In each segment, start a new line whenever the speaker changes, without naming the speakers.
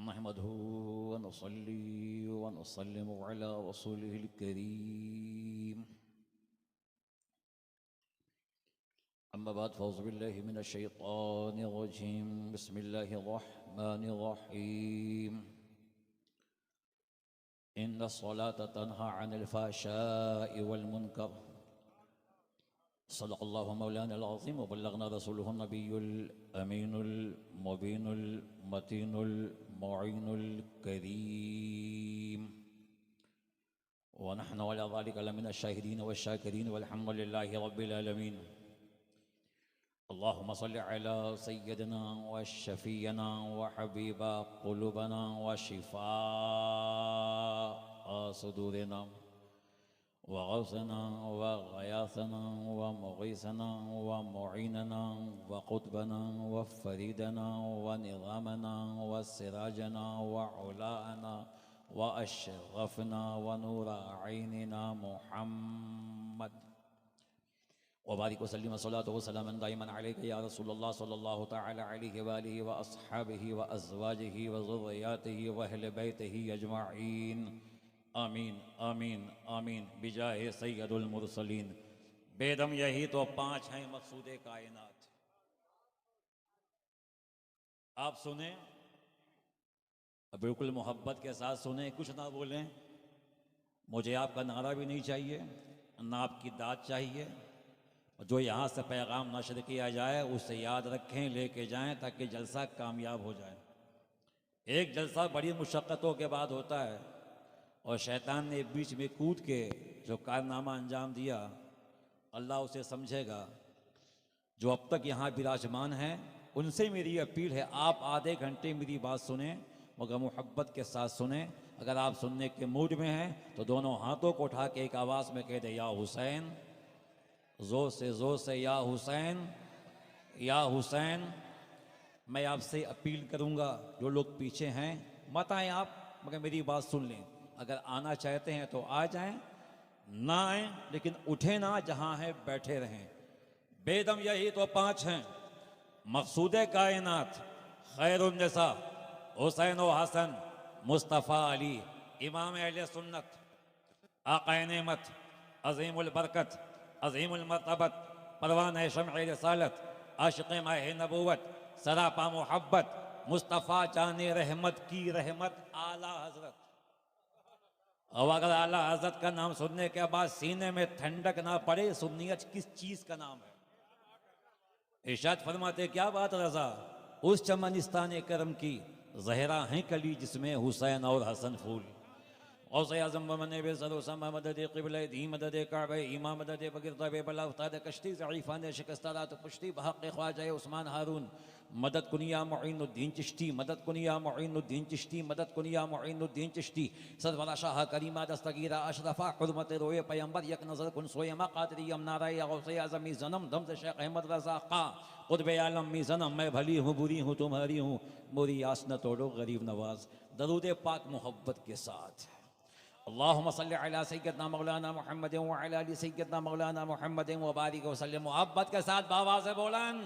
नहमदहु व नसल्ली व नसल्लिमु अला रसूलिहिल करीम। अम्मा बाद फ़ौज़ु बिल्लाहि मिनश शैतानिर रजीम। बिस्मिल्लाहिर रहमानिर रहीम। इन्ना सलाता तन्हा अनिल फ़हशाइ वल मुनकर। सल्लल्लाहु मौलाना अल-अज़ीम व बल्लगना रसूलुहु नबियुल अमीनुल मुबीनुल मतीनुल मुईनुल करीम। व नहनु अला ज़ालिका लमिन अश-शाहिदीन वश-शाकिरीन वल्हम्दुलिल्लाहि रब्बिल आलमीन। अल्लाहुम्मा सल्लि अला सय्यिदिना व शफ़ीना व हबीबा क़ुलूबिना व शिफ़ा सुदूरिना व गौसना व गयासना व मुगीसना व मुईनना व क़ुतबना व फ़रीदना व निज़ामना व सिराजना व उलाना व अशरफना व नूर ऐनिना मुहम्मद व बारिक व सल्लिम सलातो व सलामन दाइमन अलैका या रसूलल्लाह सल्लल्लाहु तआला अलैहि व आलिहि व अस्हाबिहि व अज़वाजिहि व ज़ुर्रिय्यातिहि व अहले बैतिहि अजमाइन। आमीन आमीन आमीन बिजाहे सैयदुल मुरसलीन। बेदम यही तो 5 हैं मकसूदे कायनात। आप सुने, बिल्कुल मोहब्बत के साथ सुने, कुछ ना बोलें। मुझे आपका नारा भी नहीं चाहिए, ना आपकी दाद चाहिए। जो यहाँ से पैगाम नशर किया जाए उसे याद रखें, लेके जाएं ताकि जलसा कामयाब हो जाए। एक जलसा बड़ी मुशक्क़तों के बाद होता है और शैतान ने बीच में कूद के जो कारनामा अंजाम दिया, अल्लाह उसे समझेगा। जो अब तक यहाँ विराजमान हैं उनसे मेरी अपील है, आप आधे घंटे मेरी बात सुने, मगर मोहब्बत के साथ सुने। अगर आप सुनने के मूड में हैं तो दोनों हाथों को उठा के एक आवाज़ में कह दे, या हुसैन, ज़ोर से या हुसैन, या हुसैन। मैं आपसे अपील करूँगा, जो लोग पीछे हैं मत आएँ आप, मगर मेरी बात सुन लें। अगर आना चाहते हैं तो आ जाएं, ना आएँ लेकिन उठे ना, जहाँ हैं बैठे रहें। बेदम यही तो 5 हैं मकसूदे कायनात। खैरुन्निसा हुसैन व हसन मुस्तफ़ा अली, इमाम अहले सुन्नत, आक़ाए नेमत, अज़ीमुल बरकत, अज़ीमुल मर्तबत, परवान शम्अ रिसालत, आशिक़ माह नबूवत, सरापा मोहब्बत, मुस्तफ़ा जाने रहमत की रहमत, आला हज़रत। और अगर आला हज़रत का नाम सुनने के बाद सीने में ठंडक ना पड़े, सुन्नियत किस चीज़ का नाम है? इरशाद फरमाते, क्या बात रज़ा, उस चमनिस्तान करम की ज़हरा हैं कली जिसमें हुसैन और हसन फूल। गौसे आज़म बमने बेसरोसम मदद क़िबले दी मदद काबे इमाम मदद बगिरता बेबला उस्ताद कश्ती ज़ईफ़ान शिकस्तारात पुश्ती बहक़ ख्वाजा उस्मान हारून मदद कुनिया मुईनुद्दीन चिश्ती, मदद कुनिया मुईनुद्दीन चिश्ती, मदद कुनिया मुईनुद्दीन चिश्ती। सरवरा शाह करीमा दस्तगीरा अशरफा हुर्मत रोए पैगंबर यक नज़र कुन सोयमा क़ादरी अमनारा या गौसे आज़म मी ज़नम दम से शेख अहमद रज़ा क़ा क़ुतबे आलम मी ज़नम। मैं भली हूँ बुरी हूँ तुम्हारी हूँ, मोरी आस न तोड़ो गरीब नवाज। दरूद पाक मोहब्बत के साथ। अल्लाहुम्मा सल्लि अला सय्यदना मौलाना मुहम्मद व अला आलि सय्यदना मौलाना मुहम्मद व बारिक वसल्लम। मोहब्बत के साथ बाबा से बोलन,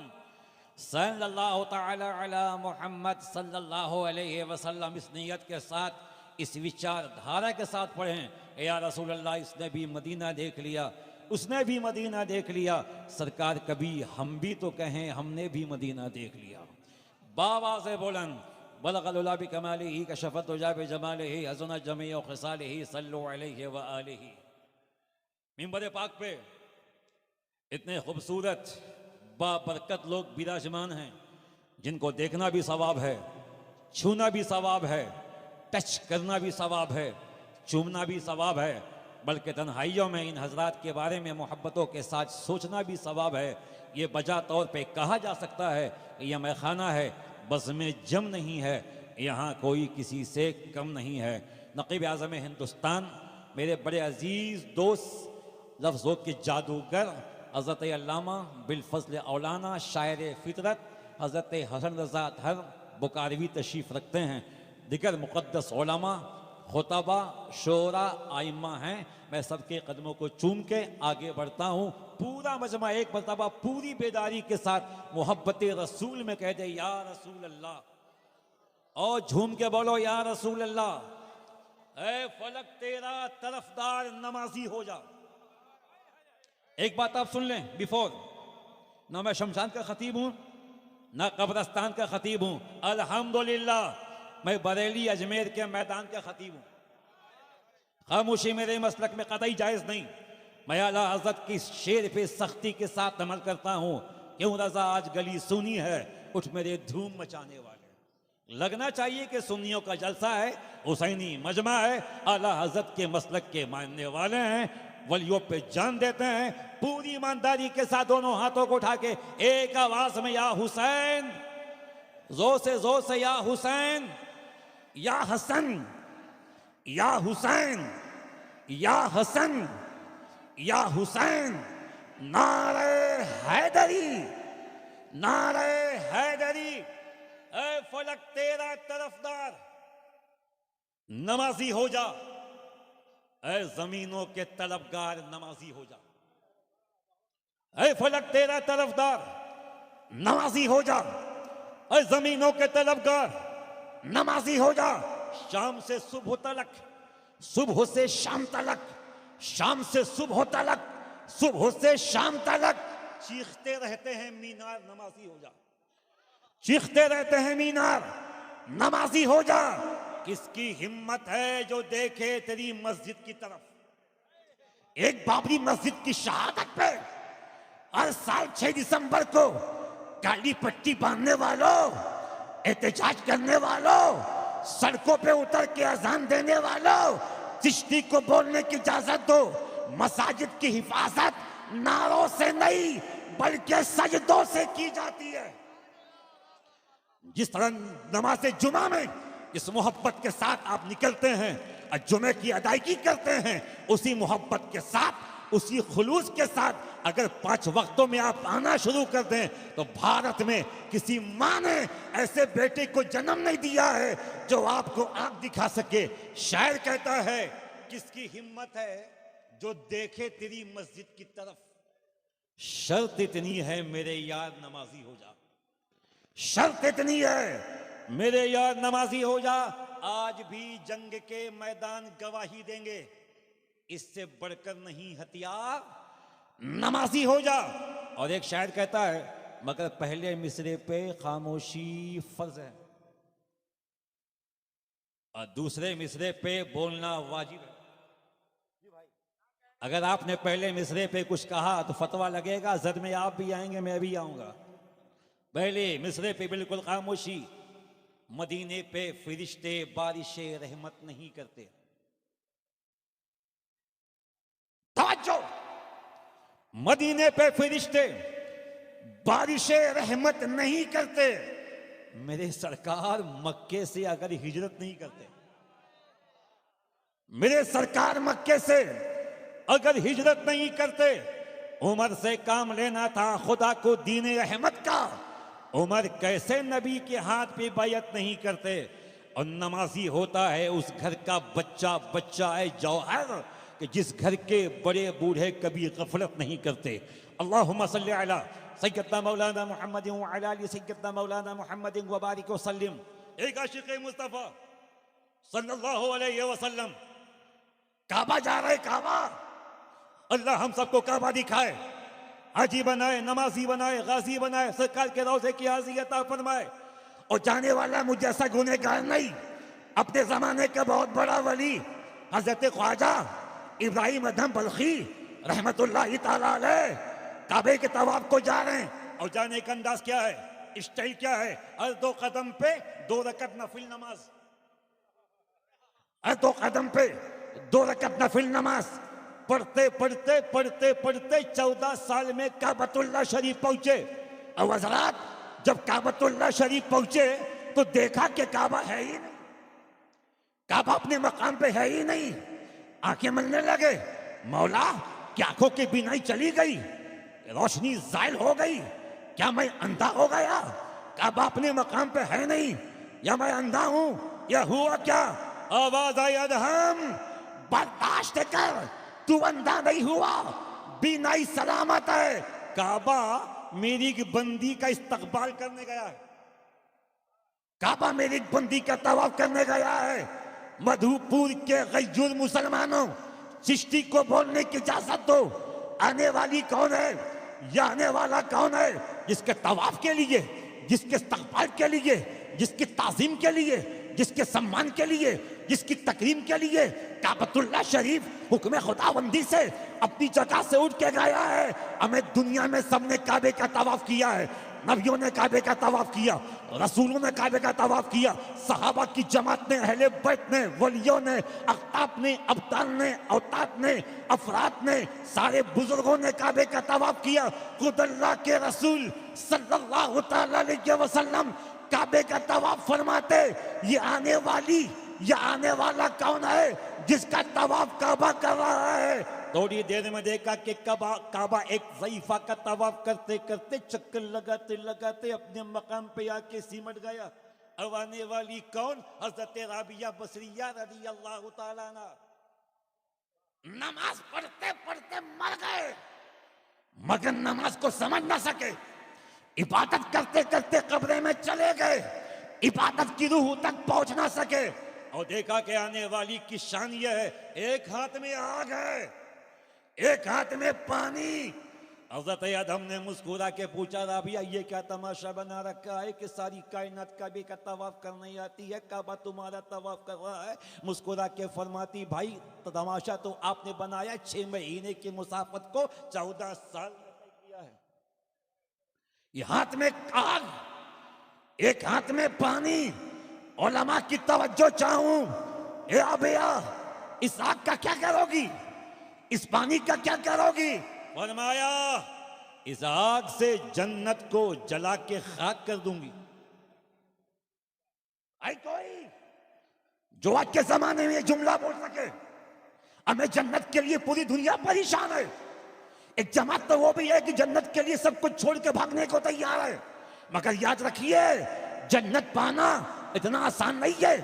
सल्लल्लाहु तआला अला मुहम्मद सल्लल्लाहु अलैहि वसल्लम। इस नियत के साथ, इस विचारधारा के साथ पढ़ें, या रसूल अल्लाह, इसने भी मदीना देख लिया, उसने भी मदीना देख लिया, सरकार कभी हम भी तो कहें हमने भी मदीना देख लिया। बाबा से बोलन, बलगल बि कमालिही कशफत जाब जमालिही हज़न जमी व खिसालिही सल्लु अलैहि व आलिही। मिंबर पाक पे इतने खूबसूरत बाबरकत लोग विराजमान हैं, जिनको देखना भी सवाब है, छूना भी सवाब है, टच करना भी सवाब है, चूमना भी सवाब है, बल्कि तन्हाइयों में इन हजरात के बारे में मोहब्बतों के साथ सोचना भी सवाब है। ये बजा तौर पे कहा जा सकता है कि यह मैखाना है, बस में जम नहीं है, यहाँ कोई किसी से कम नहीं है। नक़ीब आज़म हिंदुस्तान, मेरे बड़े अजीज़ दोस्त, लफ्ज़ों के जादूगर, हज़रत अल्लामा बिलफ़ज़ल औलाना शायर फ़ितरत हज़रत हसन रज़ा धर बुकारवी तशरीफ़ रखते हैं। दिगर मुक़द्दस उलमा, खुतबा, शोरा, आइम्मा हैं। मैं सबके कदमों को चूम के आगे बढ़ता हूँ। पूरा मजमा एक मरतबा पूरी बेदारी के साथ मोहब्बत रसूल में कह दे, या रसूल अल्लाह। और झूम के बोलो या रसूल अल्लाह। ऐ फलक तेरा तरफदार नमाजी हो जा। एक बात आप सुन लें बिफोर, ना मैं शमशान का खतीब हूं ना कब्रस्तान का खतीब हूं, अल्हम्दुलिल्लाह मैं बरेली अजमेर के मैदान का खतीब हूं। खामोशी मेरे मसलक में कतई जायज नहीं। मैं आला हज़रत की शेर पे सख्ती के साथ अमल करता हूं। क्यों रजा आज गली सुनी है, उठ मेरे धूम मचाने वाले। लगना चाहिए कि सुन्नियों का जलसा है, हुसैनी मजमा है, आला हज़रत के मसलक के मानने वाले हैं, वलियों पे जान देते हैं। पूरी ईमानदारी के साथ दोनों हाथों को उठा के एक आवाज में या हुसैन, जोर से या हुसैन, या हसन, या हुसैन, या हसन, या हुसैन, नारे हैदरी, नारे हैदरी। ऐ फलक तेरा तरफदार नमाजी हो जा, ऐ जमीनों के तलबगार नमाजी हो जा। ऐ फलक तेरा तरफदार नमाजी हो जा, ऐ जमीनों के तलबगार नमाजी हो जा। शाम से सुबह तलक, सुबह से शाम तलक, शाम से सुबह तलक, सुबह से शाम तलक चीखते रहते हैं मीनार नमाजी हो जा, चीखते रहते हैं मीनार नमाजी हो जा। किसकी हिम्मत है जो देखे तेरी मस्जिद की तरफ। एक बाबरी मस्जिद की शहादत पे हर साल 6 दिसंबर को काली पट्टी बांधने वालों, एहतजाज करने वालों, सड़कों पे उतर के अजान देने वालों, चिश्ती को बोलने की इजाजत दो। मसाजिद की हिफाजत नारों से नहीं बल्कि सजदों से की जाती है। जिस तरह नमाज़े जुमा में इस मोहब्बत के साथ आप निकलते हैं और जुमे की अदायगी करते हैं, उसी मोहब्बत के साथ, उसी खुलूस के साथ अगर 5 वक्तों में आप आना शुरू कर दें तो भारत में किसी माँ ने ऐसे बेटे को जन्म नहीं दिया है जो आपको आंख दिखा सके। शायर कहता है, किसकी हिम्मत है जो देखे तेरी मस्जिद की तरफ। शर्त इतनी है मेरे यार नमाजी हो जा, शर्त इतनी है मेरे यार नमाजी हो जा। आज भी जंग के मैदान गवाही देंगे, इससे बढ़कर नहीं हथियार, नमाजी हो जा। और एक शायर कहता है, मगर पहले मिसरे पे खामोशी फर्ज है और दूसरे मिसरे पे बोलना वाजिब है। अगर आपने पहले मिसरे पे कुछ कहा तो फतवा लगेगा, जद में आप भी आएंगे मैं भी आऊंगा। पहले मिसरे पे बिल्कुल खामोशी। मदीने पे फरिश्ते बारिशे रहमत नहीं करते। तवज्जो, मदीने पे फरिश्ते बारिशे रहमत नहीं करते। मेरे सरकार मक्के से अगर हिजरत नहीं करते, मेरे सरकार मक्के से अगर हिजरत नहीं करते, उमर से काम लेना था खुदा को दीन रहमत का, उमर कैसे नबी के हाथ पे बैयत नहीं करते। और नमाजी होता है उस घर का बच्चा, बच्चा है जौहर कि जिस घर के बड़े बूढ़े कभी गफलत नहीं करते। अल्लाहुम्मा सल्ली अला सय्यदना मौलाना मुहम्मद व अला आलि सय्यदना मौलाना मुहम्मद व बारिक वसल्लम। एक आशिक मुस्तफा सल्लल्लाहु अलैहि वसल्लम काबा जा रहे, काबा। अल्लाह हम सबको काबा दिखाए, हाजी बनाए, नमाजी बनाए, गाजी बनाए, सरकार के रोज़े की हाज़ियत अता फरमाए। और जाने वाला मुझ जैसा गुनहगार नहीं, अपने जमाने का बहुत बड़ा वली हजरत ख्वाजा इब्राहिम अदहम बल्खी रहमतुल्लाह ताला अलैह काबे के तवाफ को जा रहे हैं। और जाने का अंदाज क्या है, स्टाइल क्या है? हर 2 कदम पे 2 रकत नफिल नमाज, हर 2 कदम पे 2 रकत नफिल नमाज पढ़ते पढ़ते पढ़ते पढ़ते 14 साल में काबतुल्लाह शरीफ पहुंचे। और हज़रात जब काबतुल्लाह शरीफ पहुंचे तो देखा कि काबा है ही नहीं, काबा अपने मकाम पे है ही नहीं। आंखें मलने लगे, मौला क्या आंखों की बीनाई चली गई, रोशनी जायल हो गई, क्या मैं अंधा हो गया? काबा अपने मकाम पे है नहीं, या मैं अंधा हूं, या हुआ क्या? आवाज आई, अदहम बर्दाश्त कर, तू अंधा नहीं हुआ, बीनाई सलामत है। काबा मेरी बंदी का इस्तकबाल करने गया है।
काबा में एक बंदी का तवाफ करने गया है। मधुपुर के गैजुर मुसलमानों, चिश्ती को बोलने की इजाजत दो। आने वाली कौन है? या आने वाला कौन है? जिसके तवाफ के लिए, जिसके इस्तक़बाल के लिए, जिसकी ताज़ीम के लिए, जिसके सम्मान के लिए, जिसकी तकरीम के लिए काबतुल्लाह शरीफ हुक्म खुदाबंदी से अपनी जगह से उठ के गया है। हमें दुनिया में सबने काबे का तवाफ किया है। नबियों ने काबे का तवाफ किया, रसूलों ने काबे का तवाफ किया, सहाबा की जमात ने, अहले बैत ने, वलियों ने, अख्ताब ने, अब्दाल ने, औताद ने, अफराद ने, सारे बुजुर्गों ने काबे का तवाफ किया। खुद अल्लाह के रसूल सल्लल्लाहु तआला अलैहि वसल्लम काबे का तवाफ फरमाते। ये आने वाला कौन है जिसका तवाफ काबा कर रहा है?
थोड़ी देर में देखा कि काबा एक ज़ईफा का तवाफ करते करते, चक्कर लगाते लगाते अपने मकाम पे आके सिमट गया। अब आने वाली कौन? हज़रत राबिया बसरिया रज़ियल्लाहु ताला अन्हा।
नमाज पढ़ते पढ़ते मर गए, मगर नमाज को समझ ना सके। इबादत करते करते कब्र में चले गए, इबादत की रूह तक पहुंच ना सके।
और देखा कि आने वाली की शान यह है, एक हाथ में
आग है, एक हाथ में पानी।
हज़रत आदम ने मुस्कुरा के पूछा, राबिया ये क्या तमाशा बना रखा है कि सारी कायनात काबे का तवाफ करने आती है, काबा तुम्हारा तवाफ कर रहा है। मुस्कुरा के फरमाती, भाई तमाशा तो आपने बनाया 6 महीने की मुसाफत को 14 साल में तय किया है।
ये हाथ में आग, एक हाथ में पानी। उलमा की तवज्जो चाहूं, ए राबिया, इस आग का क्या करोगी? इस पानी का क्या करोगी?
फरमाया, इस आग से जन्नत को जला के खाक कर दूंगी।
आई कोई जो आज के जमाने में ये जुमला बोल सके? हमें जन्नत के लिए पूरी दुनिया परेशान है। एक जमात तो वो भी है कि जन्नत के लिए सब कुछ छोड़ के भागने को तैयार है। मगर याद रखिए, जन्नत पाना इतना आसान नहीं है,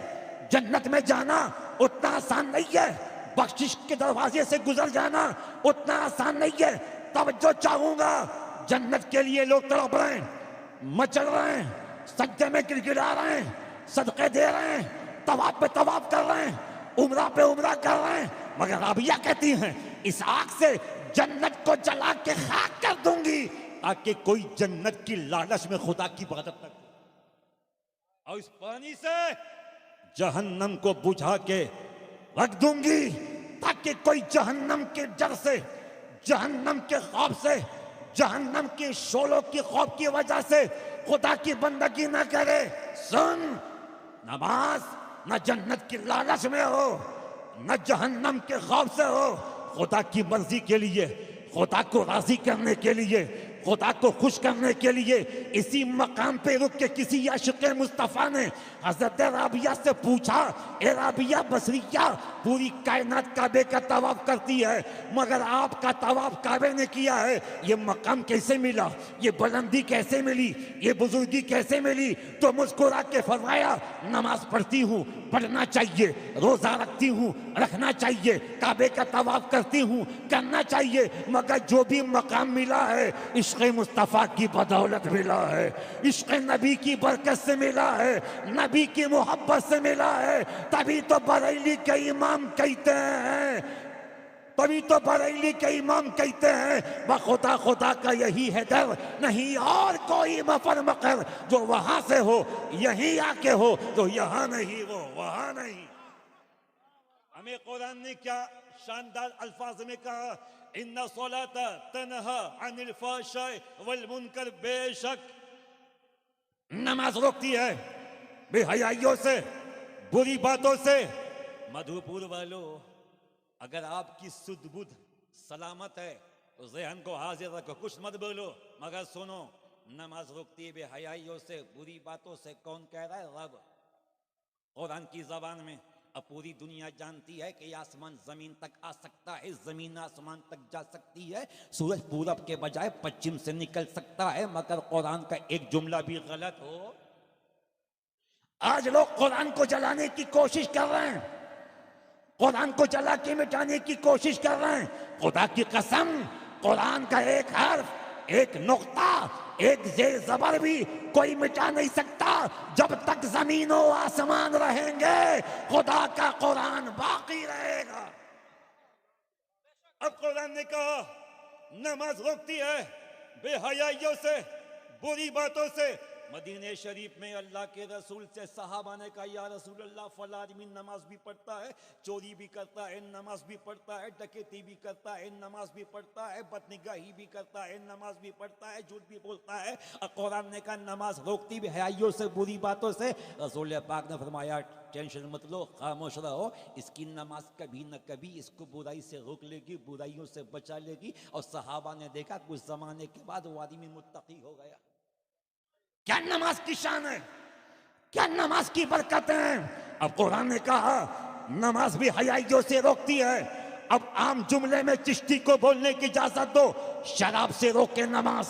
जन्नत में जाना उतना आसान नहीं है, बख्शिश के दरवाजे से गुजर जाना उतना आसान नहीं है। तवज्जो चाहूंगा, जन्नत के लिए लोग तड़प रहे हैं, मचल रहे हैं, सज्जे में गिड़गिड़ा रहे हैं, सदके दे रहे हैं, तवाफ पे तवाफ कर रहे हैं, उम्रा पे उम्रा कर रहे हैं। मगर राबिया कहती हैं, इस आग से जन्नत को जला के खाक कर दूंगी,
ताकि कोई जन्नत की लालच में खुदा की इबादत न करे। और इस पानी से जहन्नम को बुझा के
रख दूंगी, ताकि कोई जहन्नम के डर से, जहन्नम के खौफ से, जहन्नम के शोलों की खौफ की वजह से खुदा की बंदगी न करे। सुन, नमाज न जन्नत की लालच में हो, न जहन्नम के खौफ से हो, खुदा की मर्जी के लिए, खुदा को राजी करने के लिए, खुदा को खुश करने के लिए इसी मकाम पे रुक के किसी आशिक़ मुस्तफ़ा ने हज़रत राबिया से पूछा, ए राबिया बसरिया, पूरी कायनात काबे का तवाफ करती है, मगर आपका तवाफ काबे ने किया है, ये मकाम कैसे मिला, ये बुलंदी कैसे मिली, ये बुजुर्गी कैसे मिली? तो मुस्कुरा के फरमाया, नमाज पढ़ती हूँ, पढ़ना चाहिए, रोज़ा रखती हूँ, रखना चाहिए, काबे का तवाफ करती हूँ, करना चाहिए, मगर जो भी मकाम मिला है इश्क़ मुस्तफ़ा की बदौलत मिला है, इश्क़ नबी की बरकत से मिला है, नबी की मोहब्बत से मिला है। तभी तो बरेली के इमाम कहते हैं, तभी तो बरेली के इमाम कहते हैं, बखुदा खुदा का यही है दर, नहीं और कोई मफर मकर, जो वहां से हो यहीं आके हो, जो यहाँ नहीं वो वहां नहीं।
हमें कुरान ने क्या शानदार अल्फाज में कहा, इन्ना सलाता तनहा अनिल फहशाए वल मुनकर, बेशक
नमाज रोकती है बेहयाइयों से, बुरी बातों से।
मधुपुर वालों, अगर आपकी सुध बुध सलामत है तो ज़हन को हाजिर रखो, कुछ मत बोलो, मगर सुनो, नमाज रोकती है बेहयाइयों से, बुरी बातों से। कौन कह रहा है? रब, कुरान की ज़बान में। अब पूरी दुनिया जानती है कि आसमान जमीन तक आ सकता है, जमीन आसमान तक जा सकती है, सूरज पूरब के बजाय पश्चिम से निकल सकता है, मगर कुरान का एक जुमला भी गलत हो।
आज लोग कुरान को जलाने की कोशिश कर रहे हैं, कुरान को जला के मिटाने की कोशिश कर रहे हैं। खुदा की कसम, कुरान का एक हर्फ, एक नुक्ता एक जेर जबर भी कोई मिटा नहीं सकता। जब तक जमीन और आसमान रहेंगे खुदा का कुरान बाकी रहेगा।
अब कुरान ने कहा नमाज रोकती है बेहयाइयों से, बुरी बातों से। मदीने शरीफ में अल्लाह के रसूल से सहाबा ने कहा या रसूल अल्लाह फला आदमी नमाज भी पढ़ता है, चोरी भी करता है, नमाज भी पढ़ता है, डकैती भी करता है, नमाज भी पढ़ता है, बदनिगाही भी करता है, नमाज भी पढ़ता है, झूठ भी बोलता है। और कुरान ने कहा नमाज रोकती भी हयाइयों से, बुरी बातों से। रसूल पाक ने फरमाया टेंशन मत लो, खामोश रहो, इसकी नमाज कभी न कभी इसको बुराई से रोक लेगी, बुराइयों से बचा लेगी। और सहाबा ने देखा कुछ जमाने के बाद वो आदमी मुत्तकी हो गया।
क्या नमाज की शान है, क्या नमाज की बरकतें हैं। अब कुरान ने कहा नमाज भी हयाइयों से रोकती है। अब आम जुमले में चिश्ती को बोलने की इजाजत दो। शराब से रोके नमाज,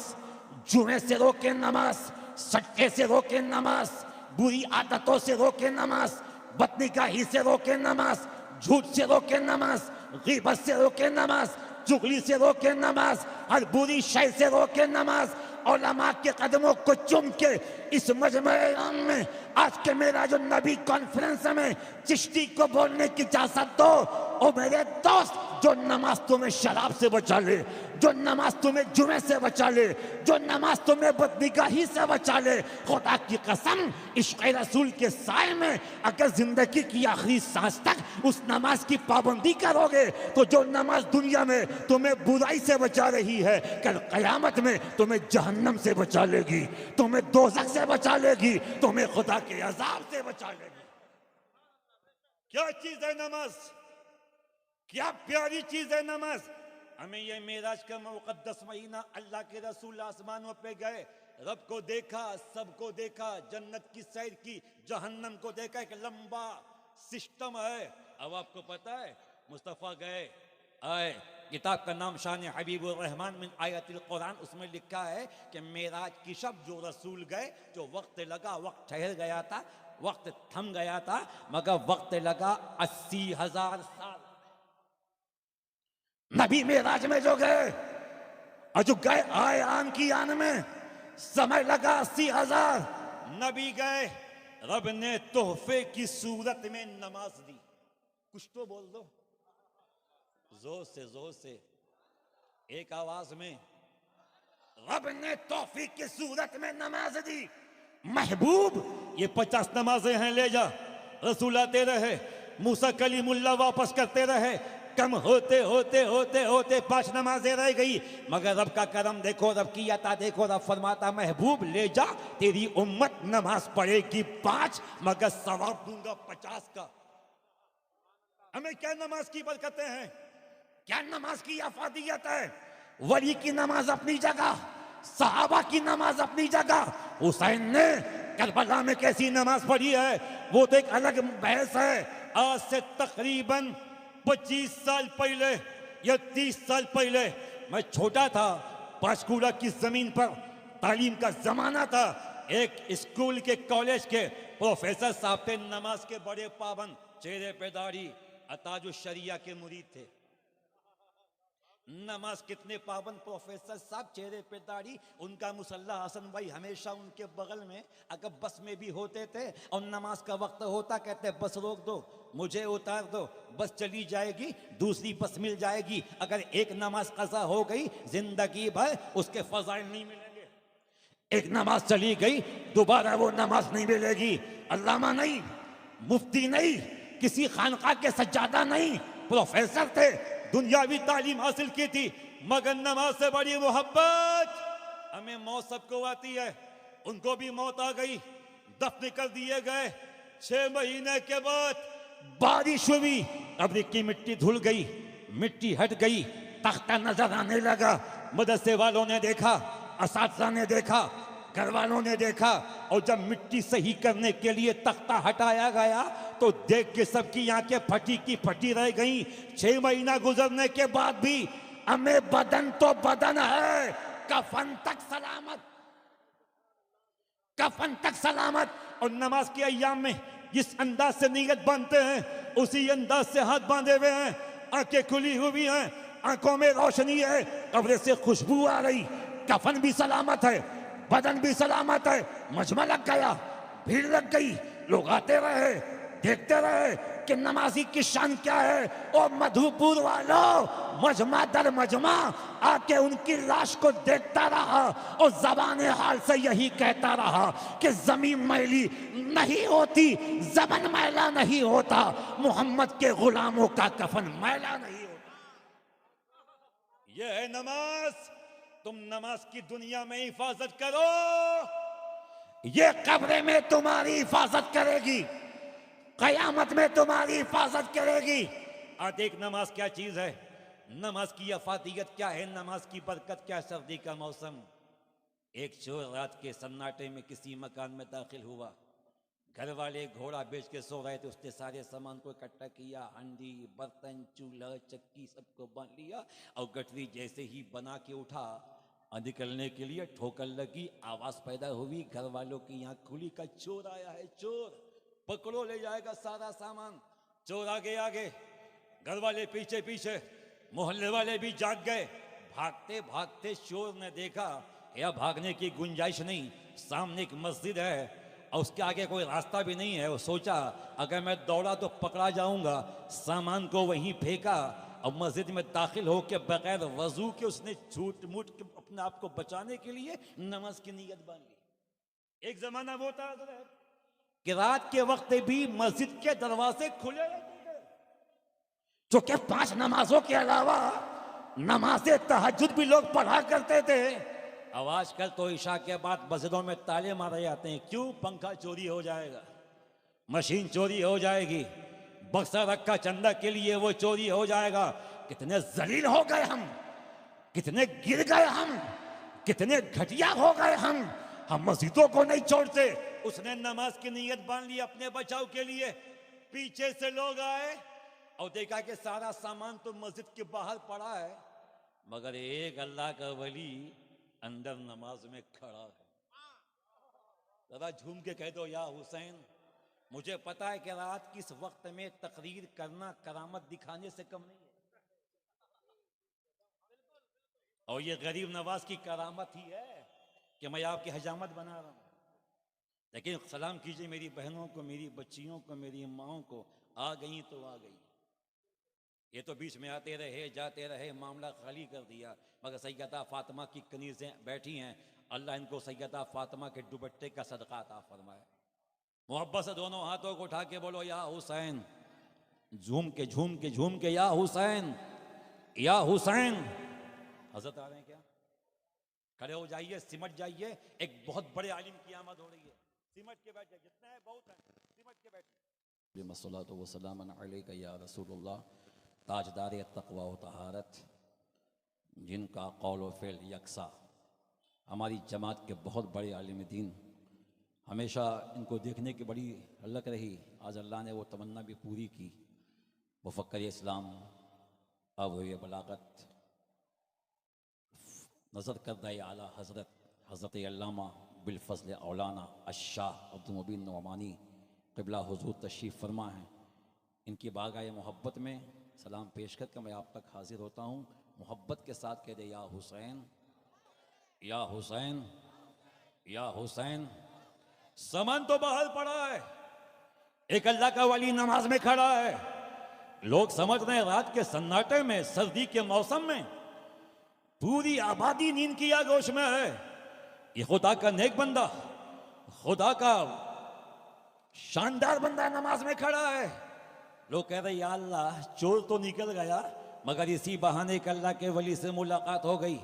जुए से रोके नमाज, सट्टे से रोके नमाज, बुरी आदतों से रोके नमाज, बदनिगाही से रोके नमाज, झूठ से रोके नमाज, गीबत से रोके नमाज, चुगली से रोके नमाज, हर बुरी शय से रोके नमाज। उलमा के कदमों को चूम के इस मजमे में आज के मेरा जो नबी कॉन्फ्रेंस में चिश्ती को बोलने की इजाजत दो। ओ मेरे दोस्त, जो नमाज तुम्हें शराब से बचा ले, जो नमाज तुम्हें जुमे से बचा ले, जो नमाज तुम्हें बदनिगाही से बचा ले, खुदा की कसम इश्क़ रसूल के साए में अगर जिंदगी की आखिरी सांस तक उस नमाज की पाबंदी करोगे तो जो नमाज दुनिया में तुम्हें बुराई से बचा रही है, कल क़यामत में तुम्हें जहन्नम से बचा लेगी, तुम्हें दोज़ख से बचा लेगी, तुम्हें खुदा के अज़ाब से बचा लेगी।
क्या चीज है नमाज, क्या प्यारी चीज है नमाज। हमें ये मेराज का मुक़द्दस महीना, अल्लाह के रसूल आसमानों पे गए, रब को देखा, सबको देखा, जन्नत की सैर की, जहन्नम को देखा। एक लंबा सिस्टम है। अब आपको पता है मुस्तफ़ा गए आए, किताब का नाम शान हबीबुर रहमान मिन आयतिल कुरान, उसमें लिखा है कि मेराज की शब जो रसूल गए, जो वक्त लगा, वक्त ठहर गया था, वक्त थम गया था, मगर वक्त लगा 80,000 साल।
नबी मेराज में जो गए और जो गए आए आन की आन में समय लगा 80,000।
नबी गए, रब ने तोहफे की सूरत में नमाज दी। कुछ तो बोल दो जोर से, जोर से, एक आवाज में।
रब ने तोहफे की सूरत में नमाज दी। महबूब,
ये 50 नमाजें हैं, ले जा। रसूल आते रहे, मूसा कलीमुल्लाह वापस करते रहे, कम होते होते होते होते 5 नमाजें रह गई। मगर रब का करम देखो, रब की अता देखो। रब फरमाता महबूब ले जा, तेरी उम्मत नमाज पढ़ेगी 5, मगर सवाब दूंगा 50 का। हमें क्या नमाज की बरकतें हैं,
क्या नमाज की अफादियत है। वली की नमाज अपनी जगह, सहाबा की नमाज अपनी जगह।
हुसैन ने करबला में कैसी नमाज पढ़ी है वो तो एक अलग बहस है। आज से तकरीबन 25 साल पहले या 30 साल पहले मैं छोटा था, पांचकूला की जमीन पर तालीम का जमाना था। एक स्कूल के कॉलेज के प्रोफेसर साहब थे, नमाज के बड़े पाबंद, चेहरे पे दाढ़ी, अताजु शरिया के मुरीद थे। नमाज कितने पाबंद प्रोफेसर साहब, चेहरे पे दाढ़ी। उनका मुसल्ला हसन भाई हमेशा उनके बगल में, अगर बस में भी होते थे और नमाज का वक्त होता, कहते बस रोक दो, मुझे उतार दो, बस चली जाएगी, दूसरी बस मिल जाएगी। अगर एक नमाज कज़ा हो गई, जिंदगी भर उसके फज़ाइल नहीं मिलेंगे।
एक नमाज चली गई, दोबारा वो नमाज नहीं मिलेगी। अल्लामा नहीं, मुफ्ती नहीं, किसी खानका के सज्जादा नहीं, प्रोफेसर थे,
दुनियावी तालीम हासिल की थी, मगर नमाज से बड़ी मोहब्बत। हमें मौत सबको आती है, उनको भी मौत आ गई, दफन कर दिए गए। 6 महीने के बाद
बारिश हुई,
कब्र की मिट्टी धुल गई, मिट्टी हट गई,
तख्ता नजर आने लगा।
मदरसे वालों ने देखा,
असातिज़ा ने देखा,
घर वालों ने देखा, और जब मिट्टी सही करने के लिए तख्ता हटाया गया तो देख के सबकी आंखें फटी की फटी रह गई। 6 महीना गुजरने के बाद भी
हमें बदन तो बदन है, कफन तक सलामत, कफन तक सलामत।
और नमाज के अय्याम में जिस अंदाज से नीयत बांधते हैं, उसी अंदाज से हाथ बांधे हुए हैं, आंखें खुली हुई हैं, आंखों में रोशनी है, कब्र से खुशबू आ रही, कफन भी सलामत है,
बदन भी सलामत है। मजमा लग गया, भीड़ लग गई, लोग आते रहे, देखते रहे कि नमाजी की शान क्या है। और मधुपुर वालों, मजमा दर मजमा आके उनकी लाश को देखता रहा और ज़बाने हाल से यही कहता रहा कि जमीन मैली नहीं होती, ज़बन मैला नहीं होता, मोहम्मद के गुलामों का कफन मैला नहीं होता।
ये है नमाज। तुम नमाज की दुनिया में हिफाजत करो,
ये कब्र में तुम्हारी हिफाजत करेगी, कयामत में तुम्हारी हिफाजत करेगी।
आज एक नमाज क्या चीज है, नमाज की अफादियत क्या है, नमाज की बरकत क्या है। सर्दी का मौसम, एक चोर रात के सन्नाटे में किसी मकान में दाखिल हुआ। घर वाले घोड़ा बेच के सो रहे थे, उसने सारे सामान को इकट्ठा किया, हंडी, बर्तन, चूल्हा, चक्की सबको बांध लिया और गठरी जैसे ही बना के उठा निकलने के लिए, ठोकर लगी, आवाज पैदा हुई, घर वालों की आंख खुली का चोर आया है, चोर पकड़ो, ले जाएगा सारा सामान। चोर आगे आगे, घर वाले पीछे पीछे, मोहल्ले वाले भी जाग गए। भागते भागते चोर ने देखा या भागने की गुंजाइश नहीं, सामने एक मस्जिद है और उसके आगे कोई रास्ता भी नहीं है। वो सोचा अगर मैं दौड़ा तो पकड़ा जाऊंगा, सामान को वहीं फेंका और मस्जिद में दाखिल होकर बगैर वजू के उसने झूठ मूठ के अपने आप को बचाने के लिए नमाज की नीयत बांध ली। एक जमाना वो था कि रात के वक्त भी मस्जिद के दरवाजे खुले रहते थे,
क्योंकि 5 नमाजों के अलावा नमाज़े तहज्जुद भी लोग पढ़ा करते थे।
अब आजकल तो ईशा के बाद मस्जिदों में ताले मारे जाते हैं। क्यों? पंखा चोरी हो जाएगा, मशीन चोरी हो जाएगी, बक्सा रखा चंदा के लिए वो चोरी हो जाएगा। कितने
जलील हो गए हम, कितने गिर गए हम, कितने घटिया हो गए हम मस्जिदों को नहीं छोड़ते।
उसने नमाज की नीयत बांध ली अपने बचाव के लिए। पीछे से लोग आए और देखा कि सारा सामान तो मस्जिद के बाहर पड़ा है, मगर एक अल्लाह का वली अंदर नमाज में खड़ा है। जरा झूम के कह दो, या हुसैन। मुझे पता है कि रात किस वक्त में तकरीर करना करामत दिखाने से कम नहीं है, और ये गरीब नवाज की करामत ही है कि मैं आपकी हजामत बना रहा हूं। लेकिन सलाम कीजिए मेरी बहनों को, मेरी बच्चियों को, मेरी माओं को। आ गई तो आ गई, ये तो बीच में आते रहे जाते रहे, मामला खाली कर दिया। मगर सैयदा फातिमा की कनीज़ें बैठी हैं, अल्लाह इनको सैयदा फातिमा के दुपट्टे का सदका अता फरमाए। मोहब्बत से दोनों हाथों को उठा के बोलो, या हुसैन। झूम के झूम के झूम के, या हुसैन, या हुसैन। हजरत आ रहे हैं क्या? खड़े हो जाइए, सिमट जाइए। एक बहुत बड़े आलिम की आमद हो रही है, सिमट के बैठे, जितना है बहुत है, सिमट के बैठे। मस्सलातु वस्सलाम अलैका या रसूलुल्लाह, ताजदार तक़वा व तहारत, जिनका कौल व फ़िल यकसा, हमारी जमात के बहुत बड़े आलिम दीन। हमेशा इनको देखने की बड़ी हलक रही, आज अल्लाह ने वो तमन्ना भी पूरी की। मुफ़क्किर इस्लाम अब ये बलागत नज़र करदा आला हज़रत अल्लामा बिलफ़ज़ल औलाना अशाह अब्दुल मुबीन नौमानी क़िबला हुज़ूर तशरीफ़ फरमा हैं। इनकी बारगाह मोहब्बत में सलाम पेश करके मैं आप तक हाजिर होता हूँ। मोहब्बत के साथ कह दे, या हुसैन, या हुसैन, या हुसैन। सामान तो बाहर पड़ा है, एक अल्लाह का वली नमाज में खड़ा है। लोग समझ रहे हैं रात के सन्नाटे में, सर्दी के मौसम में पूरी आबादी नींद की आगोश में है। ये खुदा का नेक बंदा, खुदा का शानदार बंदा नमाज में खड़ा है। लोग कह रहे, या अल्लाह, चोर तो निकल गया, मगर इसी बहाने के अल्लाह के वली से मुलाकात हो गई।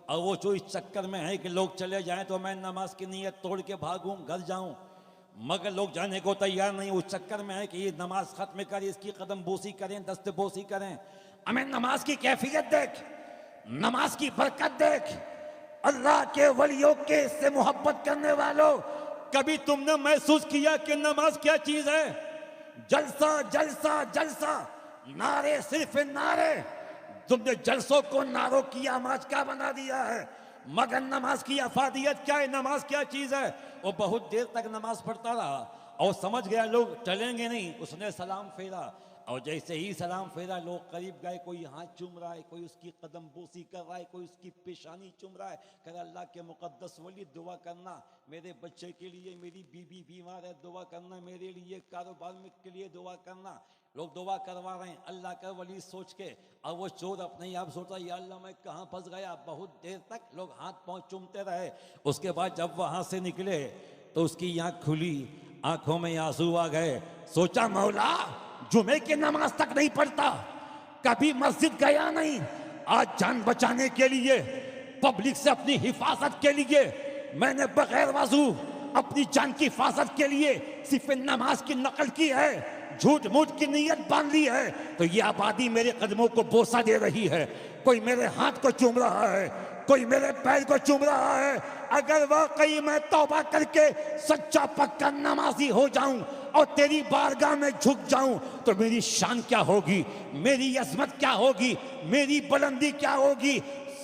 और वो जो इस चक्कर में है कि लोग चले जाएं तो मैं नमाज की नीयत तोड़ के भागूं, घर जाऊं, मगर लोग जाने को तैयार नहीं। उस चक्कर में है कि ये नमाज खत्म कर इसकी कदम बोसी करें, दस्त बोसी करें।
हमें नमाज की कैफियत देख, नमाज की बरकत देख। अल्लाह के वलियों के से मोहब्बत करने वालों,
कभी तुमने महसूस किया कि नमाज क्या चीज है?
जलसा जलसा जलसा, नारे सिर्फ नारे। तुमने जलसों को नारों की आवाज का बना दिया है,
मगर नमाज की अफादियत क्या है, नमाज क्या चीज है? वो बहुत देर तक नमाज पढ़ता रहा और समझ गया लोग चलेंगे नहीं, उसने सलाम फेरा।
और जैसे ही सलाम फेरा, लोग करीब गए, कोई हाथ चूम रहा है, कोई उसकी कदम बोसी कर रहा है, कोई उसकी पेशानी चूम रहा है। कह रहा अल्लाह के मुकद्दस वली दुआ करना मेरे बच्चे के लिए, मेरी बीबी बीमार है दुआ करना, मेरे लिए कारोबार में के लिए दुआ करना। लोग दुआ करवा रहे हैं अल्लाह का वली सोच के, और वो चोर अपने ही आप सोचता या अल्लाह मैं कहाँ फंस गया। बहुत देर तक लोग हाथ पाँव चूमते रहे। उसके बाद जब वहाँ से निकले तो उसकी आँख खुली, आंखों में आंसू आ गए।
सोचा मौला जुमे की नमाज तक नहीं पढ़ता, कभी मस्जिद गया नहीं, आज जान बचाने के लिए, पब्लिक से अपनी हिफाजत के लिए मैंने बगैर वजू अपनी जान की हिफाजत के लिए सिर्फ नमाज की नकल की है, झूठ मूठ की नीयत बांध ली है। तो ये आबादी मेरे कदमों को बोसा दे रही है। कोई मेरे हाथ को चूम रहा है, कोई मेरे पैर को चूम रहा है। अगर वाकई मैं तौबा करके सच्चा पक्का नमाजी हो जाऊं और तेरी बारगाह में झुक जाऊं तो मेरी शान क्या होगी, मेरी अजमत क्या होगी, मेरी बुलंदी क्या होगी।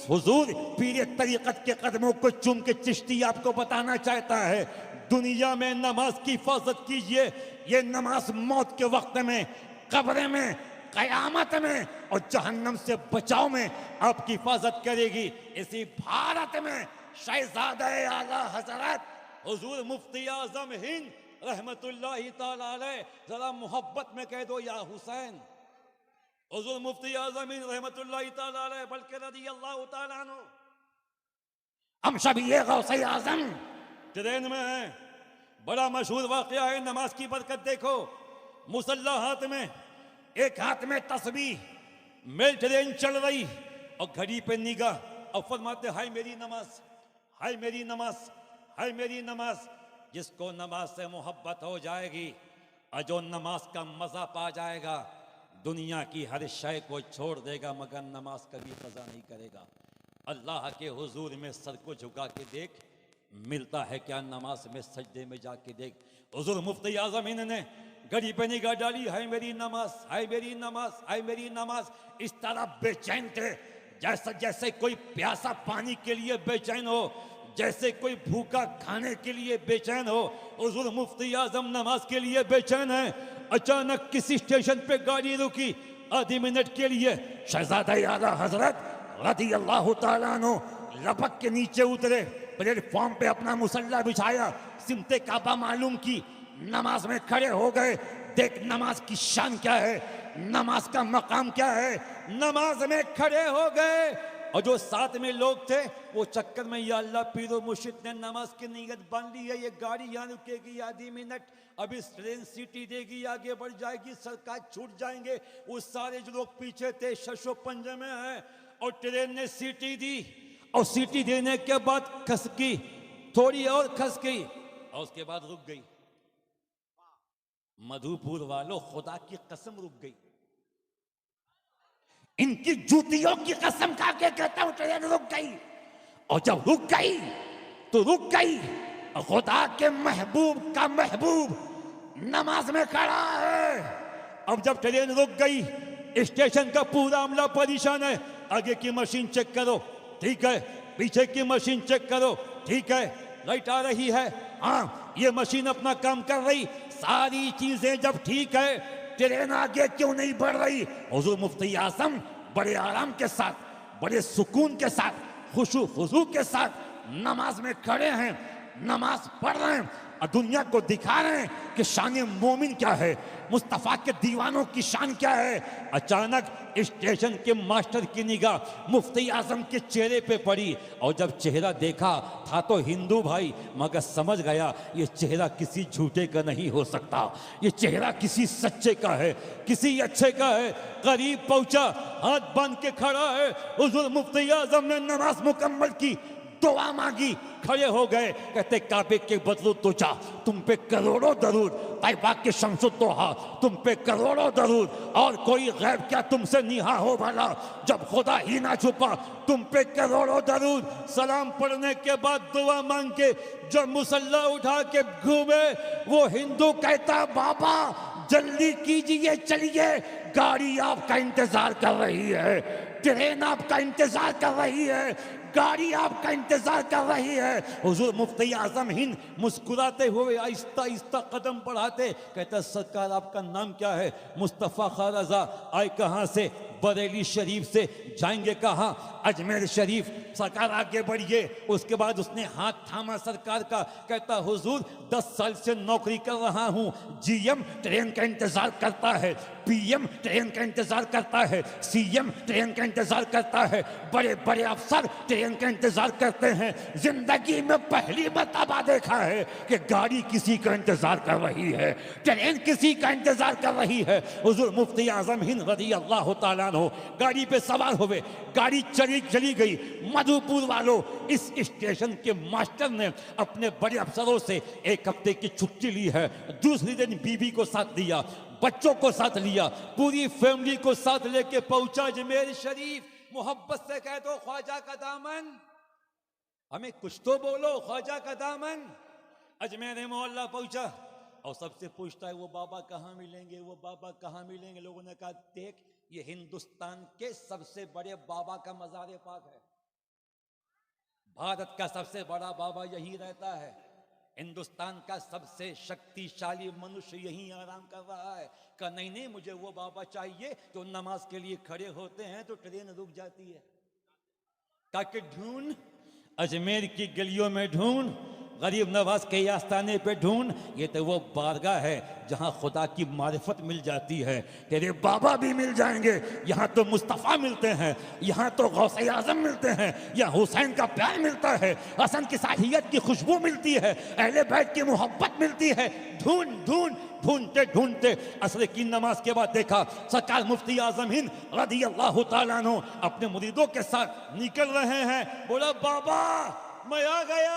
हुजूर पीर तरीकत के कदमों को चूम के चिश्ती आपको बताना चाहता है, दुनिया में नमाज की हिफाजत कीजिए। ये नमाज मौत के वक्त में, कब्र में, कयामत में और जहन्नम से बचाव में आपकी हिफाजत करेगी। इसी भारत में शहजादा आला हजरत
हुजूर मुफ्ती आजम हिंद रहमतुल्लाहि ताला अलैह, जरा मोहब्बत में कह दो या हुसैन। हुजूर मुफ्ती आजम हिंद रहमतुल्लाहि ताला अलैह बल्कि रज़ियल्लाहु ताला अन्हु
हम सब ये गौसे आजम
ट्रेन में है। बड़ा मशहूर वाकया है, नमाज की बरकत देखो। मुसल्ला हाथ में,
एक हाथ में तस्बीह,
मेल ट्रेन चल रही और घड़ी पे निगाह, और फरमाते हाय मेरी नमाज, हाय मेरी नमाज, हाय मेरी नमाज। जिसको नमाज से मोहब्बत हो जाएगी और जो नमाज का मजा पा जाएगा, दुनिया की हर शय को छोड़ देगा मगर नमाज कभी कज़ा नहीं करेगा। अल्लाह के हुजूर में सर को झुका के देख, मिलता है क्या नमाज में, सजदे में जाके देख। हुजूर मुफ्ती आजम इन्होंने घड़ी पे निगाह डाली, हाय मेरी नमाज, हाय मेरी नमाज, हाय मेरी नमाज।
इस तरह बेचैन थे जैसे जैसे कोई प्यासा पानी के लिए बेचैन हो, जैसे कोई भूखा खाने के लिए बेचैन हो।
हुजूर मुफ्ती आजम नमाज के लिए बेचैन है। अचानक किसी स्टेशन पे गाड़ी रुकी, आधी मिनट के लिए
शहजादा आला हजरत रज़ियल्लाहु ताला अन्हु लपक के नीचे उतरे, प्लेटफॉर्म पे अपना मुसल्ला बिछाया, सिमते काबा मालूम की, नमाज में खड़े हो गए। देख नमाज की शान क्या है, नमाज का मकाम क्या है।
नमाज में खड़े हो गए और जो साथ में लोग थे वो चक्कर में, या अल्लाह पीरो मुर्शिद ने नमाज की नीयत बांध ली है, ये गाड़ी यहाँ रुकेगी आधी मिनट, अब इस ट्रेन सीटी देगी, आगे बढ़ जाएगी, सरकार छूट जाएंगे। वो सारे जो लोग पीछे थे शशो पंजे में हैं, और ट्रेन ने सीटी दी, और सीटी देने के बाद खसकी, थोड़ी और खसकी, और उसके बाद रुक गई। मधुपुर वालों खुदा की कसम रुक गई।
इनकी जूतियों की कसम खा के कहता हूं ट्रेन रुक गई, और जब रुक गई तो रुक गई। और खुदा के महबूब का महबूब नमाज में खड़ा है।
अब जब ट्रेन रुक गई, स्टेशन का पूरा अमला परेशान है। आगे की मशीन चेक करो, ठीक है, पीछे की मशीन चेक करो, ठीक है, लाइट आ रही है, हाँ ये मशीन अपना काम कर रही, सारी चीजें जब ठीक है,
ट्रेन आगे क्यों नहीं बढ़ रही। हुजूर मुफ्ती आजम बड़े आराम के साथ, बड़े सुकून के साथ, खुशू खुशू के साथ नमाज में खड़े हैं, नमाज पढ़ रहे हैं और दुनिया को दिखा रहे हैं कि शान मोमिन क्या है, मुस्तफ़ा के दीवानों की शान क्या है।
अचानक स्टेशन के मास्टर की निगाह मुफ्ती आजम के चेहरे पे पड़ी, और जब चेहरा देखा था तो हिंदू भाई, मगर समझ गया ये चेहरा किसी झूठे का नहीं हो सकता, ये चेहरा किसी सच्चे का है, किसी अच्छे का है। करीब पहुंचा, हाथ बांध के खड़ा है। हुजूर मुफ्ती आजम ने नमाज मुकम्मल की, दुआ मांगी, खड़े हो गए। कहते काबे के बदलू तुझा, तुम पे करोड़ों दरूद, तैबा के शम्सु तोहा, तुम पे करोड़ों दरूद, और कोई गैब क्या तुमसे निहा हो भला, जब खुदा ही ना छुपा, तुम पे करोड़ों दरूद। सलाम पढ़ने के बाद दुआ मांग के जब मुसल्ला उठा के घूमे, वो हिंदू कहता बाबा
जल्दी कीजिए, चलिए, गाड़ी आपका इंतजार कर रही है, ट्रेन आपका इंतजार कर रही है, गाड़ी आपका इंतजार कर रही है। हुजूर मुफ्ती आजम हिंद मुस्कुराते हुए आहिस्ता आहिस्ता कदम बढ़ाते कहता, सरकार आपका नाम क्या है? मुस्तफ़ा खां रज़ा। आए कहाँ से? बरेली शरीफ से। जाएंगे कहाँ? अजमेर शरीफ। सरकार आगे बढ़िए। उसके बाद उसने हाथ थामा सरकार का, कहता हुजूर 10 साल से नौकरी कर रहा हूँ, जीएम ट्रेन का इंतजार करता है, पीएम ट्रेन का इंतजार करता है, सीएम ट्रेन का इंतजार करता है, बड़े बड़े अफसर ट्रेन का इंतजार करते हैं। जिंदगी में पहली मर्तबा देखा है कि गाड़ी किसी का इंतजार कर रही है, ट्रेन किसी का इंतजार कर रही है। हुजूर मुफ्ती आजम हिंद रज़ी अल्लाह तआला अन्हु गाड़ी पे सवार हुए, गाड़ी चली गई। मधुपुर वालों, इस स्टेशन के मास्टर ने अपने बड़े अफसरों से 1 हफ्ते की छुट्टी ली है। दूसरी दिन बीवी को साथ लिया, बच्चों को साथ लिया, पूरी फैमिली को साथ लेके पहुंचा अजमेर शरीफ। मोहब्बत से कह दो ख्वाजा का दामन, हमें कुछ तो बोलो, ख्वाजा का दामन। अजमेर मोहल्ला पहुंचा और सबसे पूछता है, वो बाबा कहाँ मिलेंगे, वो बाबा कहाँ मिलेंगे? लोगों ने कहा, देख, ये हिंदुस्तान के सबसे बड़े बाबा का मज़ार पाक है, भारत का सबसे बड़ा बाबा यही रहता है, हिंदुस्तान का सबसे शक्तिशाली मनुष्य यहीं आराम कर रहा है। कहा, नहीं नहीं, मुझे वो बाबा चाहिए जो नमाज के लिए खड़े होते हैं तो ट्रेन रुक जाती है। कहा कि ढूंढ, अजमेर की गलियों में ढूंढ, गरीब नवाज के आस्थाने पे ढूंढ, ये तो वो बारगाह है जहां खुदा की मारिफत मिल जाती है। तेरे बाबा भी मिल जाएंगे, यहाँ तो मुस्तफ़ा मिलते हैं, यहाँ तो गौसे आजम मिलते हैं, यहाँ हुसैन का प्यार मिलता है, हसन की साहियत की खुशबू मिलती है, अहले बैत की मोहब्बत मिलती है। ढूंढ ढूंढ ढूंढते ढूंढते असर की नमाज के बाद देखा सरकार मुफ्ती आजम हिंद रज़ी अल्लाह तआला अन्हु अपने मुरीदों के साथ निकल रहे हैं। बोला, बाबा मैं आ गया।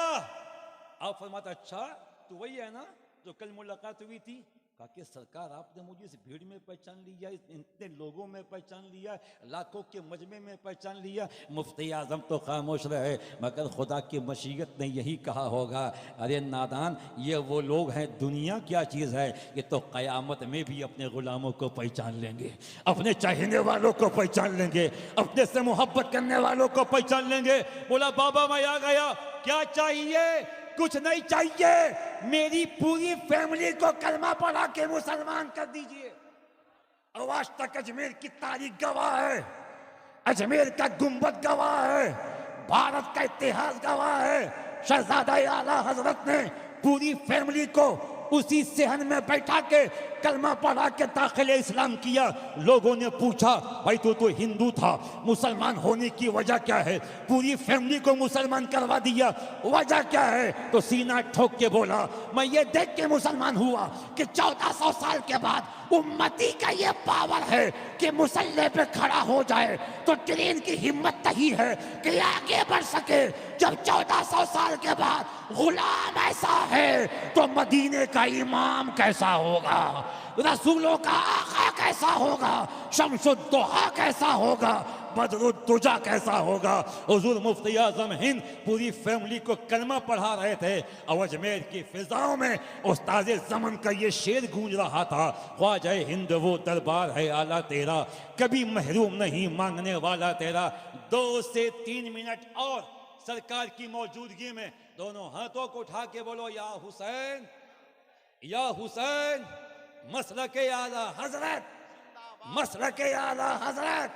आप फरमाते, अच्छा तो वही है ना जो कल मुलाकात हुई थी? कहा कि सरकार आपने मुझे इस भीड़ में पहचान लिया, इतने लोगों में पहचान लिया, लाखों के मजमे में पहचान लिया। मुफ्ती आजम तो खामोश रहे, मगर खुदा की मशीयत ने यही कहा होगा, अरे नादान, ये वो लोग हैं, दुनिया क्या चीज़ है, ये तो क़यामत में भी अपने ग़ुलामों को पहचान लेंगे, अपने चाहने वालों को पहचान लेंगे, अपने से मोहब्बत करने वालों को पहचान लेंगे। बोला, बाबा मैं आ गया, क्या चाहिए? कुछ नहीं चाहिए, मेरी पूरी फैमिली को कलमा पढ़ा के मुसलमान कर दीजिए। और आज तक अजमेर की तारीख गवाह है, अजमेर का गुंबद गवाह है, भारत का इतिहास गवाह है। शहजादा आला हजरत ने पूरी फैमिली को उसी सेहन में बैठा के कलमा पढ़ा के दाखिल इस्लाम किया। लोगों ने पूछा, भाई तो हिंदू था, मुसलमान होने की वजह क्या है? पूरी फैमिली को मुसलमान करवा दिया, वजह क्या है? तो सीना ठोक के बोला, मैं ये देख के मुसलमान हुआ कि 1400 साल के बाद उम्मती का ये पावर है कि मुसल्ले पे खड़ा हो जाए तो ट्रेन की हिम्मत नहीं है कि आगे बढ़ सके। जब 1400 साल के बाद गुलाम ऐसा है तो मदीने का इमाम कैसा होगा, रसूलों का आका कैसा होगा, शम्सुद्दोहा कैसा होगा, बदरुद्दुजा कैसा होगा। हुजूर मुफ्ती आजम हिंद पूरी फैमिली को कलमा पढ़ा रहे थे और अजमेर की फिजाओं में उस्ताद ज़मन का ये शेर गूंज रहा था, ख्वाजा हिंद वो दरबार है आला तेरा, कभी महरूम नहीं मांगने वाला तेरा। 2 से 3 मिनट और सरकार की मौजूदगी में दोनों हाथों को उठा के बोलो, या हुसैन, या हुसैन, मसलके आला हजरत, मसलके आला हजरत,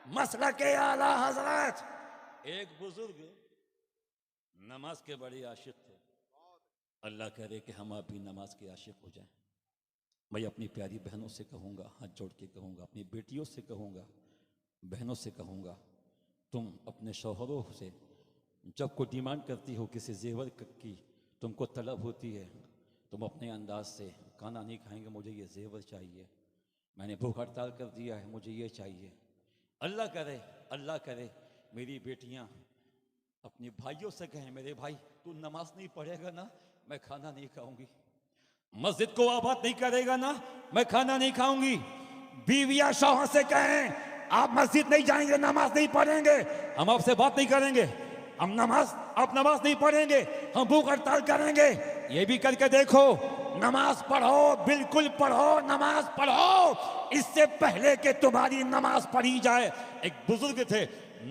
मसलके आला हजरत। एक बुजुर्ग नमाज के बड़े आशिक थे। अल्लाह करे कि हम आप भी नमाज के आशिक हो जाएं। मैं अपनी प्यारी बहनों से कहूँगा, हाथ जोड़ के कहूँगा, अपनी बेटियों से कहूँगा, बहनों से कहूँगा, तुम अपने शौहरों से जब कोई डिमांड करती हो किसी जेवर की, तुमको तलब होती है, तुम अपने अंदाज से, खाना नहीं खाएंगे, मुझे ये जेवर चाहिए, मैंने भूख हड़ताल कर दिया है, मुझे ये चाहिए। अल्लाह करे मेरी बेटियां अपने भाइयों से कहें, मेरे भाई तू नमाज नहीं पढ़ेगा ना, मैं खाना नहीं खाऊंगी। मस्जिद को आबाद नहीं करेगा ना, मैं खाना नहीं खाऊंगी। बीवियां शौहर से कहें, आप मस्जिद नहीं जाएंगे, नमाज नहीं पढ़ेंगे, हम आपसे बात नहीं करेंगे, आप नमाज नहीं पढ़ेंगे, हम भूख हड़ताल करेंगे। ये भी करके देखो, नमाज पढ़ो, बिल्कुल पढ़ो, नमाज पढ़ो, इससे पहले कि तुम्हारी नमाज पढ़ी जाए।
एक बुजुर्ग थे,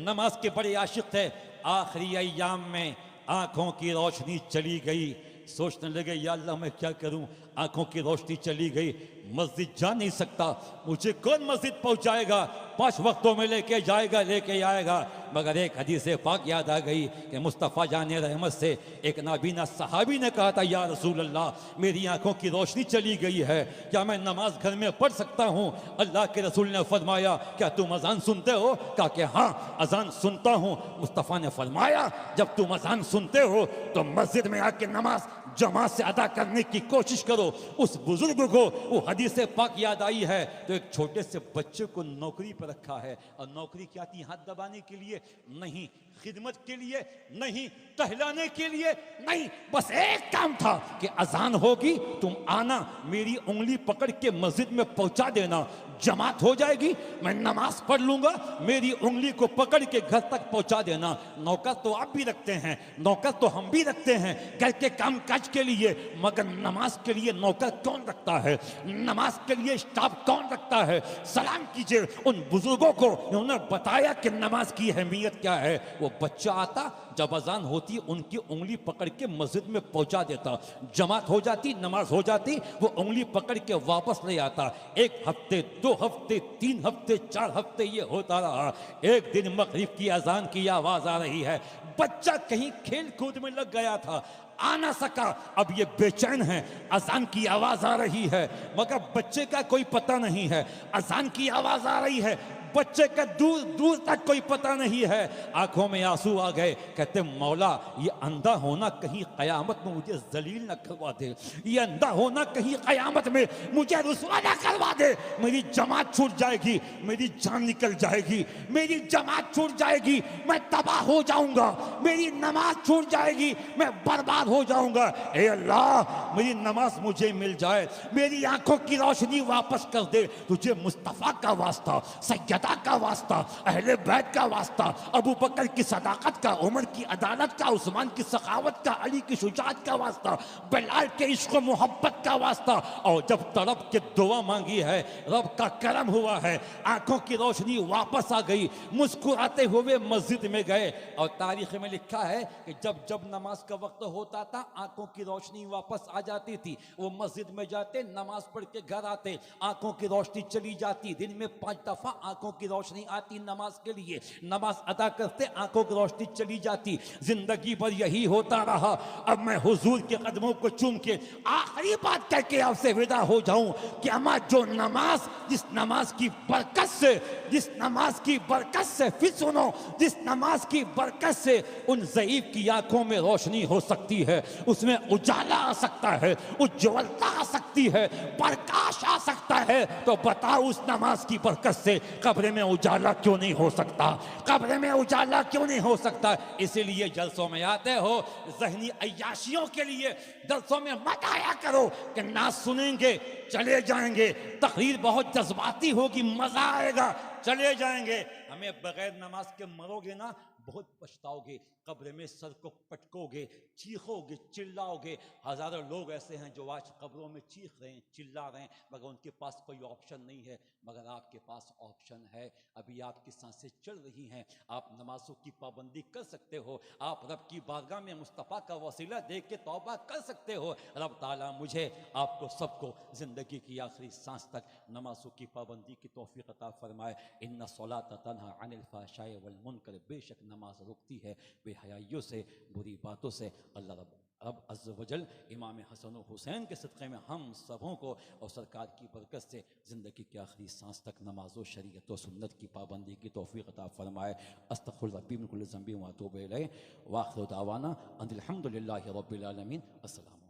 नमाज के बड़े आशिक थे। आखिरी अय्याम में आंखों की रोशनी चली गई, सोचने लगे या अल्लाह मैं क्या करूं, आंखों की रोशनी चली गई, मस्जिद जा नहीं सकता, मुझे कौन मस्जिद पहुंचाएगा, 5 वक्तों में लेके जाएगा, लेके आएगा। मगर एक हदीस पाक याद आ गई कि मुस्तफ़ा जाने रहमत से एक नाबीना सहाबी ने कहा था, या रसूल अल्लाह मेरी आंखों की रोशनी चली गई है, क्या मैं नमाज घर में पढ़ सकता हूँ? अल्लाह के रसूल ने फरमाया, क्या तुम अजान सुनते हो? कहा कि हाँ अजान सुनता हूँ। मुस्तफ़ा ने फरमाया, जब तुम अजान सुनते हो तो मस्जिद में आके नमाज जमात से अदा करने की कोशिश करो। उस बुजुर्ग को वो हदीस पाक याद आई है। तो एक छोटे से बच्चे को नौकरी पर रखा है, और नौकरी क्या थी? हाथ दबाने के लिए नहीं, खिदमत के लिए नहीं, टहलाने के लिए
नहीं, बस एक काम था कि अजान होगी, तुम आना, मेरी उंगली पकड़ के मस्जिद में पहुंचा देना, जमात हो जाएगी, मैं नमाज पढ़ लूंगा, मेरी उंगली को पकड़ के घर तक पहुंचा देना। नौकर तो आप भी रखते हैं, नौकर तो हम भी रखते हैं घर के काम काज के लिए, मगर नमाज के लिए नौकर कौन रखता है? नमाज के लिए स्टाफ कौन रखता है? सलाम कीजिए उन बुजुर्गों को, उन्होंने बताया कि नमाज की अहमियत क्या है। वो बच्चा आता, जब अजान होती उनकी उंगली पकड़ के मस्जिद में पहुंचा देता, जमात हो जाती, नमाज हो जाती, वो उंगली पकड़ के वापस ले आता। 1 हफ्ते, 2 हफ्ते, 3 हफ्ते, 4 हफ्ते ये होता रहा। एक दिन मगरिब की अजान की आवाज आ रही है, बच्चा कहीं खेल कूद में लग गया था, आ ना सका, अब ये बेचैन है, अजान की आवाज आ रही है, मगर बच्चे का कोई पता नहीं है। अजान की आवाज आ रही है, बच्चे का दूर दूर तक कोई पता नहीं है। आंखों में आंसू आ गए, कहते मौला ये अंधा होना कहीं कयामत में मुझे जलील न करवा दे, ये अंधा होना कहीं कयामत में मुझे रुसवा न करवा दे, मेरी जमात छूट जाएगी, मेरी जान निकल जाएगी, मेरी जमात छूट जाएगी, मैं तबाह हो जाऊंगा, मेरी नमाज छूट जाएगी, मैं बर्बाद हो जाऊंगा। ए अल्लाह मेरी नमाज मुझे मिल जाए, मेरी आंखों की रोशनी वापस कर दे, तुझे मुस्तफा का वास्ता, सैयद का वास्ता, अहले बैत का वास्ता, अबू बकर की सदाकत का, उमर की अदालत का, उस्मान की सखावत का, अली की शुजाअत का वास्ता, बिलाल के इश्क मोहब्बत का वास्ता। और जब तड़प के दुआ मांगी है, रब का करम हुआ है, आंखों की रोशनी वापस आ गई, मुस्कुराते हुए मस्जिद में गए। और तारीख में लिखा है कि जब जब नमाज का वक्त होता था, आंखों की रोशनी वापस आ जाती थी, वो मस्जिद में जाते, नमाज पढ़ के घर आते, आंखों की रोशनी चली जाती। दिन में 5 दफा आंखों की रोशनी आती नमाज के लिए, नमाज अदा करते, आंखों की रोशनी चली जाती। जिंदगी भर यही होता रहा। अब मैं हुजूर के कदमों को चूम के आखिरी बात करके आपसे विदा हो जाऊं कि अम्मा जो नमाज, जिस नमाज की बरकत से, जिस नमाज की बरकत से, फिर सुनो, जिस नमाज की बरकत से उन ज़ईफ की आंखों में रोशनी हो सकती है, उसमें उजाला आ सकता है, उज्ज्वलता आ सकती है, प्रकाश आ सकता है, तो बताओ उस नमाज की बरकत से कब्र में उजाला क्यों नहीं हो सकता? कब्र में उजाला क्यों नहीं हो सकता? इसीलिए जलसों में आते हो, ज़हनी अय्याशियों के लिए जलसों में मत आया करो कि ना सुनेंगे चले जाएंगे, तकरीर बहुत जज्बाती होगी, मजा आएगा, चले जाएंगे। हमें बगैर नमाज के मरोगे ना, बहुत पछताओगे, कब्र में सर को पटकोगे, चीखोगे, चिल्लाओगे। हजारों लोग ऐसे हैं जो आज कब्रों में चीख रहे हैं, चिल्ला रहे हैं, मगर उनके पास कोई ऑप्शन नहीं है। मगर आपके पास ऑप्शन है, अभी आपकी सांसें चल रही हैं, आप नमाजों की पाबंदी कर सकते हो, आप रब की बारगाह में मुस्तफ़ा का वसीला देख के तौबा कर सकते हो। रब ताला मुझे, आपको, सबको ज़िंदगी की आखिरी सांस तक नमाजों की पाबंदी की तौफीक अता फरमाए। इन्ना सलात तन्हा अनिल फ़ाहिशाइ वल मुनकर, बेशक नमाज रोकती है बेहयाइयों से, बुरी बातों से। अल्लाह रब अज़्ज़ वजल इमाम हसन और हुसैन के सदक़े में हम सबों को और सरकार की बरकत से ज़िंदगी के आखिरी सांस तक नमाज व शरीयत व सुन्नत की पाबंदी की तौफ़ीक़ अता फ़रमाए। अस्तग़फ़िरुल्लाह रब्बी मिन कुल्लि ज़ंबि व अतूबु इलैहि व आख़िरु दावाना अनिल हम्दुलिल्लाहि रब्बिल आलमीन। अस्सलाम।